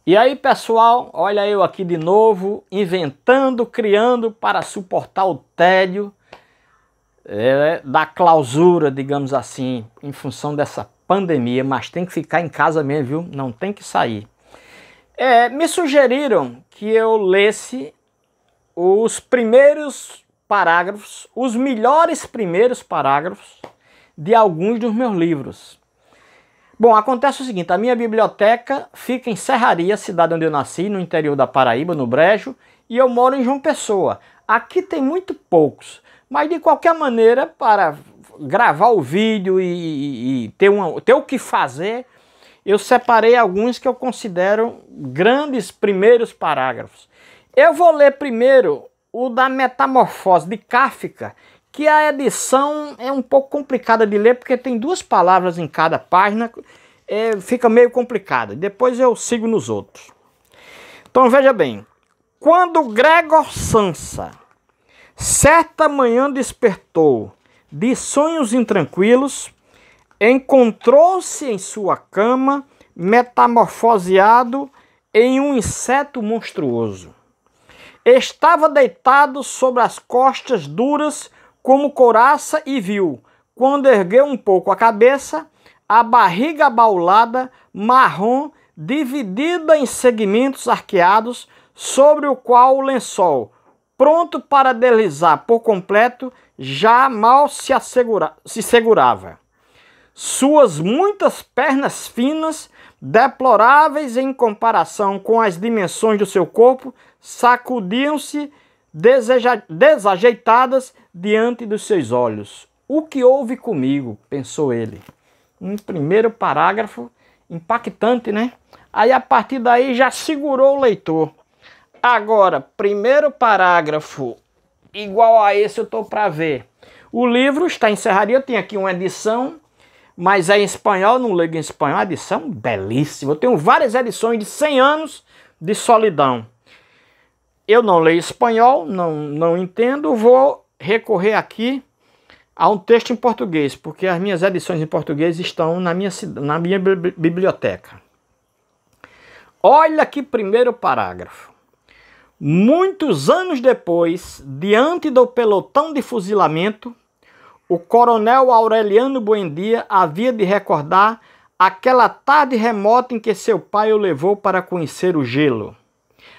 E aí, pessoal, olha eu aqui de novo, inventando, criando para suportar o tédio da clausura, digamos assim, em função dessa pandemia, mas tem que ficar em casa mesmo, viu? Não tem que sair. Me sugeriram que eu lesse os primeiros parágrafos, os melhores primeiros parágrafos de alguns dos meus livros. Bom, acontece o seguinte, a minha biblioteca fica em Serraria, cidade onde eu nasci, no interior da Paraíba, no Brejo, e eu moro em João Pessoa. Aqui tem muito poucos, mas de qualquer maneira, para gravar o vídeo e ter o que fazer, eu separei alguns que eu considero grandes primeiros parágrafos. Eu vou ler primeiro o da Metamorfose de Kafka, que a edição é um pouco complicada de ler, porque tem 2 palavras em cada página, fica meio complicado. Depois eu sigo nos outros. Então veja bem, quando Gregor Samsa certa manhã despertou de sonhos intranquilos, encontrou-se em sua cama metamorfoseado em um inseto monstruoso. Estava deitado sobre as costas duras como couraça e viu, quando ergueu um pouco a cabeça, a barriga abaulada, marrom, dividida em segmentos arqueados, sobre o qual o lençol, pronto para deslizar por completo, já mal se segurava. Suas muitas pernas finas, deploráveis em comparação com as dimensões do seu corpo, sacudiam-se desajeitadas diante dos seus olhos. O que houve comigo? Pensou ele. Um primeiro parágrafo impactante, né? Aí a partir daí já segurou o leitor. Agora, primeiro parágrafo igual a esse eu estou para ver. O livro está em Serraria, eu tenho aqui uma edição, mas é em espanhol, não leio em espanhol, a edição belíssima. Eu tenho várias edições de 100 anos de solidão. Eu não leio espanhol, não entendo, vou recorrer aqui a um texto em português, porque as minhas edições em português estão na minha biblioteca. Olha que primeiro parágrafo. Muitos anos depois, diante do pelotão de fuzilamento, o coronel Aureliano Buendia havia de recordar aquela tarde remota em que seu pai o levou para conhecer o gelo.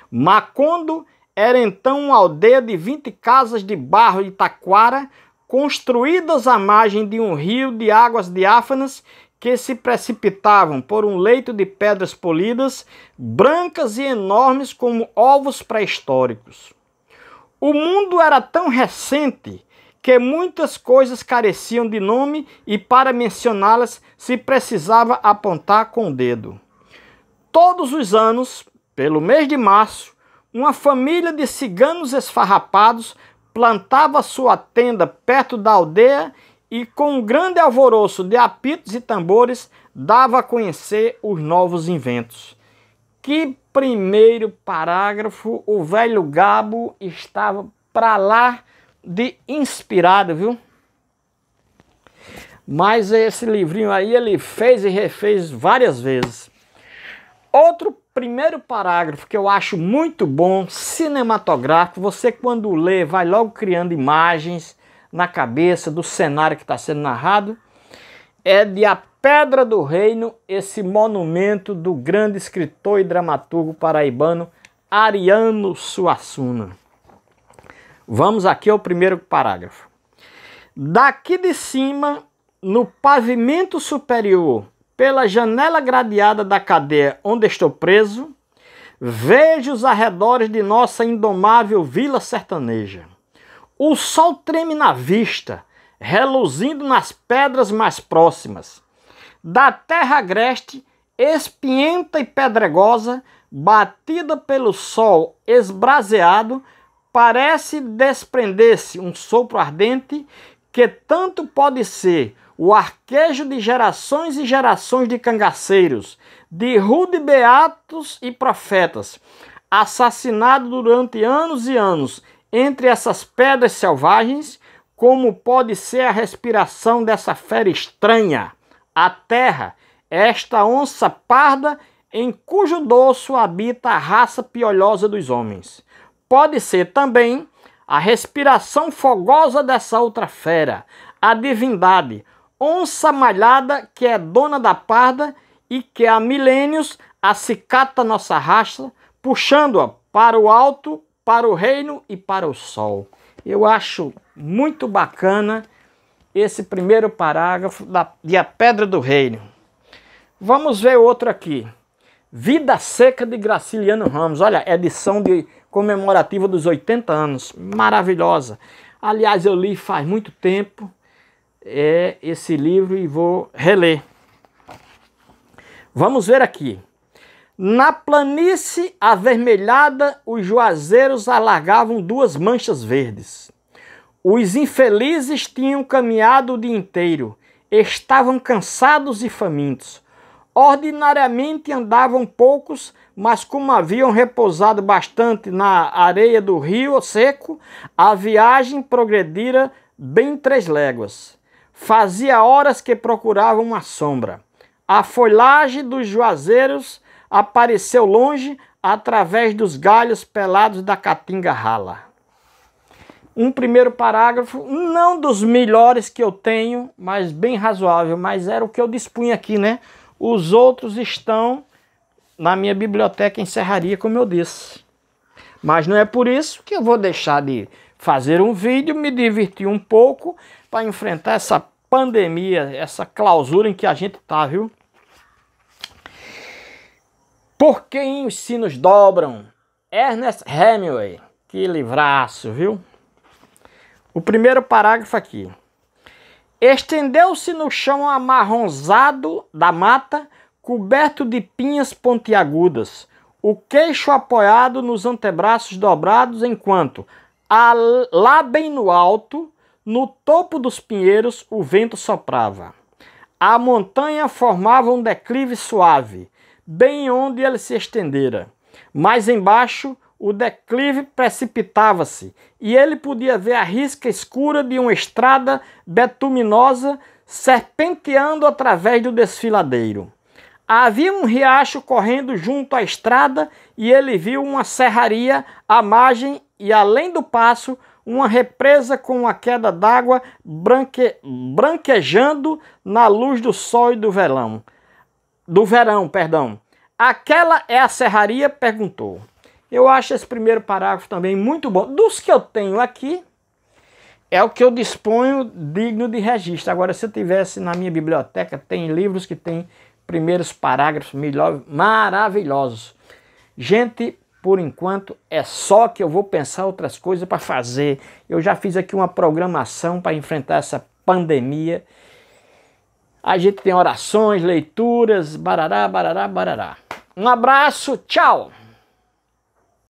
Macondo era então uma aldeia de 20 casas de barro e taquara, construídas à margem de um rio de águas diáfanas que se precipitavam por um leito de pedras polidas, brancas e enormes como ovos pré-históricos. O mundo era tão recente que muitas coisas careciam de nome e para mencioná-las se precisava apontar com o dedo. Todos os anos, pelo mês de março, uma família de ciganos esfarrapados plantava sua tenda perto da aldeia e, com um grande alvoroço de apitos e tambores, dava a conhecer os novos inventos. Que primeiro parágrafo, o velho Gabo estava para lá de inspirado, viu? Mas esse livrinho aí ele fez e refez várias vezes. Outro primeiro parágrafo que eu acho muito bom, cinematográfico, você quando lê vai logo criando imagens na cabeça do cenário que está sendo narrado, é de A Pedra do Reino, esse monumento do grande escritor e dramaturgo paraibano Ariano Suassuna. Vamos aqui ao primeiro parágrafo. Daqui de cima, no pavimento superior, pela janela gradeada da cadeia onde estou preso, vejo os arredores de nossa indomável vila sertaneja. O sol treme na vista, reluzindo nas pedras mais próximas. Da terra agreste, espinhenta e pedregosa, batida pelo sol esbraseado, parece desprender-se um sopro ardente que tanto pode ser o arquejo de gerações e gerações de cangaceiros, de rude beatos e profetas, assassinados durante anos e anos entre essas pedras selvagens, como pode ser a respiração dessa fera estranha, a terra, esta onça parda em cujo dorso habita a raça piolhosa dos homens. Pode ser também a respiração fogosa dessa outra fera, a divindade, onça malhada que é dona da parda e que há milênios acicata nossa raça, puxando-a para o alto, para o reino e para o sol. Eu acho muito bacana esse primeiro parágrafo de A Pedra do Reino. Vamos ver outro aqui. Vida Seca de Graciliano Ramos. Olha, edição comemorativa dos 80 anos. Maravilhosa. Aliás, eu li faz muito tempo esse livro e vou reler. Vamos ver aqui. Na planície avermelhada, os juazeiros alargavam duas manchas verdes. Os infelizes tinham caminhado o dia inteiro, estavam cansados e famintos. Ordinariamente andavam poucos, mas como haviam repousado bastante na areia do rio seco, a viagem progredira bem 3 léguas. Fazia horas que procuravam uma sombra. A folhagem dos juazeiros apareceu longe através dos galhos pelados da caatinga rala. Um primeiro parágrafo, não dos melhores que eu tenho, mas bem razoável, mas era o que eu dispunha aqui, né? Os outros estão na minha biblioteca em Serraria, como eu disse. Mas não é por isso que eu vou deixar de fazer um vídeo, me divertir um pouco para enfrentar essa pandemia, essa clausura em que a gente está, viu? Por quem os sinos dobram? Ernest Hemingway. Que livraço, viu? O primeiro parágrafo aqui. Estendeu-se no chão amarronzado da mata, coberto de pinhas pontiagudas, o queixo apoiado nos antebraços dobrados, enquanto, lá bem no alto, no topo dos pinheiros, o vento soprava. A montanha formava um declive suave, bem onde ele se estendera. Mais embaixo, o declive precipitava-se e ele podia ver a risca escura de uma estrada betuminosa serpenteando através do desfiladeiro. Havia um riacho correndo junto à estrada e ele viu uma serraria à margem e, além do passo, uma represa com uma queda d'água branquejando na luz do sol e do verão. Aquela é a serraria? Perguntou. Eu acho esse primeiro parágrafo também muito bom. Dos que eu tenho aqui, é o que eu disponho digno de registro. Agora, se eu tivesse na minha biblioteca, tem livros que tem primeiros parágrafos maravilhosos. Gente, por enquanto, é só que eu vou pensar outras coisas para fazer. Eu já fiz aqui uma programação para enfrentar essa pandemia. A gente tem orações, leituras, barará, barará, barará. Um abraço, tchau!